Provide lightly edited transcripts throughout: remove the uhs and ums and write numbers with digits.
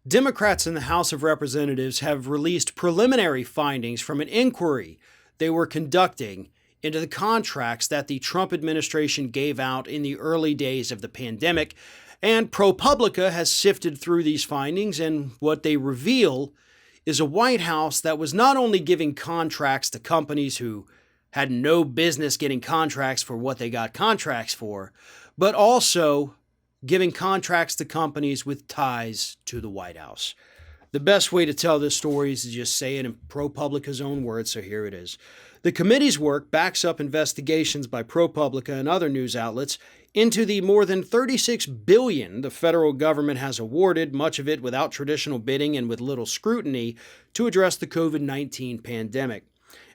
Democrats in the House of Representatives have released preliminary findings from an inquiry they were conducting into the contracts that the Trump administration gave out in the early days of the pandemic. And ProPublica has sifted through these findings, and what they reveal is a White House that was not only giving contracts to companies who had no business getting contracts for what they got contracts for, but also giving contracts to companies with ties to the White House. The best way to tell this story is to just say it in ProPublica's own words, so here it is. The committee's work backs up investigations by ProPublica and other news outlets into the more than $36 billion the federal government has awarded, much of it without traditional bidding and with little scrutiny, to address the COVID-19 pandemic.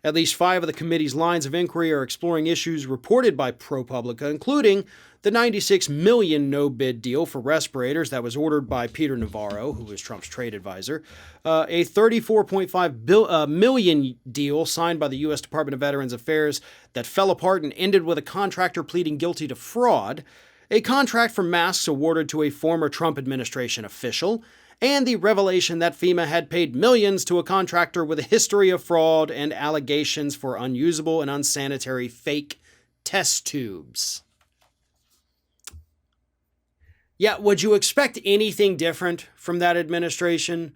At least 5 of the committee's lines of inquiry are exploring issues reported by ProPublica, including the $96 million no-bid deal for respirators that was ordered by Peter Navarro, who was Trump's trade advisor, a $34.5 million deal signed by the U.S. Department of Veterans Affairs that fell apart and ended with a contractor pleading guilty to fraud, a contract for masks awarded to a former Trump administration official, and the revelation that FEMA had paid millions to a contractor with a history of fraud and allegations for unusable and unsanitary fake test tubes. Yeah, would you expect anything different from that administration?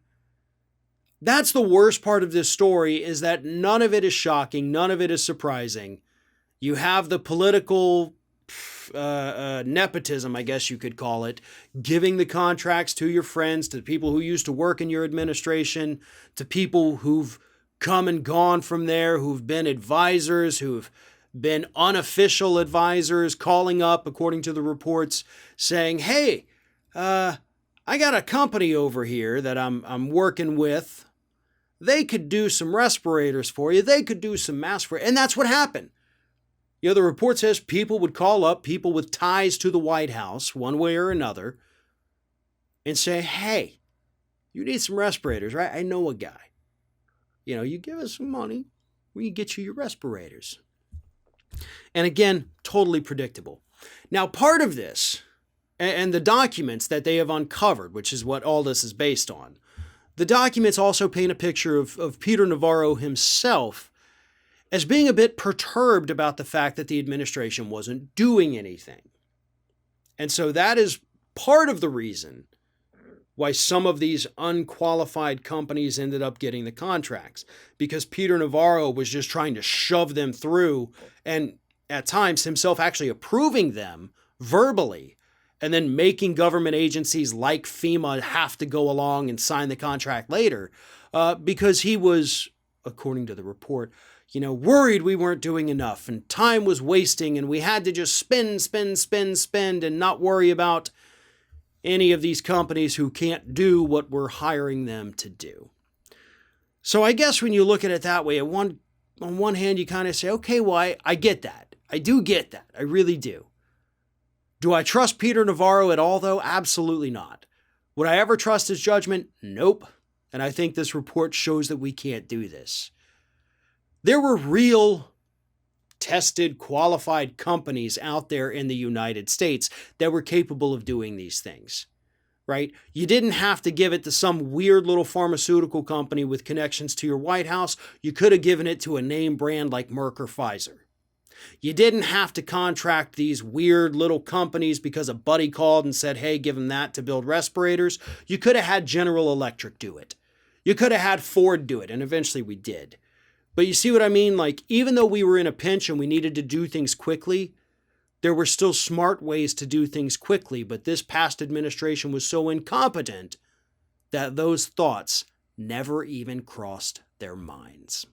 That's the worst part of this story, is that none of it is shocking, none of it is surprising. You have the political nepotism, I guess you could call it, giving the contracts to your friends, to people who used to work in your administration, to people who've come and gone from there, who've been advisors, who've been unofficial advisors, calling up, according to the reports, saying, hey, I got a company over here that I'm working with. They could do some respirators for you. They could do some masks for you. And that's what happened. You know, the report says people would call up people with ties to the White House, one way or another, and say, hey, you need some respirators, right? I know a guy. You know, you give us some money, we can get you your respirators. And again, totally predictable. Now, part of this, and the documents that they have uncovered, which is what all this is based on, the documents also paint a picture of Peter Navarro himself as being a bit perturbed about the fact that the administration wasn't doing anything. And so that is part of the reason why some of these unqualified companies ended up getting the contracts, because Peter Navarro was just trying to shove them through, and at times himself actually approving them verbally, and then making government agencies like FEMA have to go along and sign the contract later, because he was, according to the report, worried we weren't doing enough and time was wasting and we had to just spend and not worry about any of these companies who can't do what we're hiring them to do. So I guess when you look at it that way, on one hand, you kind of say, okay, well, I get that. I do get that. I really do. Do I trust Peter Navarro at all, though? Absolutely not. Would I ever trust his judgment? Nope. And I think this report shows that we can't do this. There were real, tested, qualified companies out there in the United States that were capable of doing these things, right? You didn't have to give it to some weird little pharmaceutical company with connections to your White House. You could have given it to a name brand like Merck or Pfizer. You didn't have to contract these weird little companies because a buddy called and said, hey, give them that to build respirators. You could have had General Electric do it. You could have had Ford do it, and eventually we did. But you see what I mean? Like, even though we were in a pinch and we needed to do things quickly, there were still smart ways to do things quickly. But this past administration was so incompetent that those thoughts never even crossed their minds.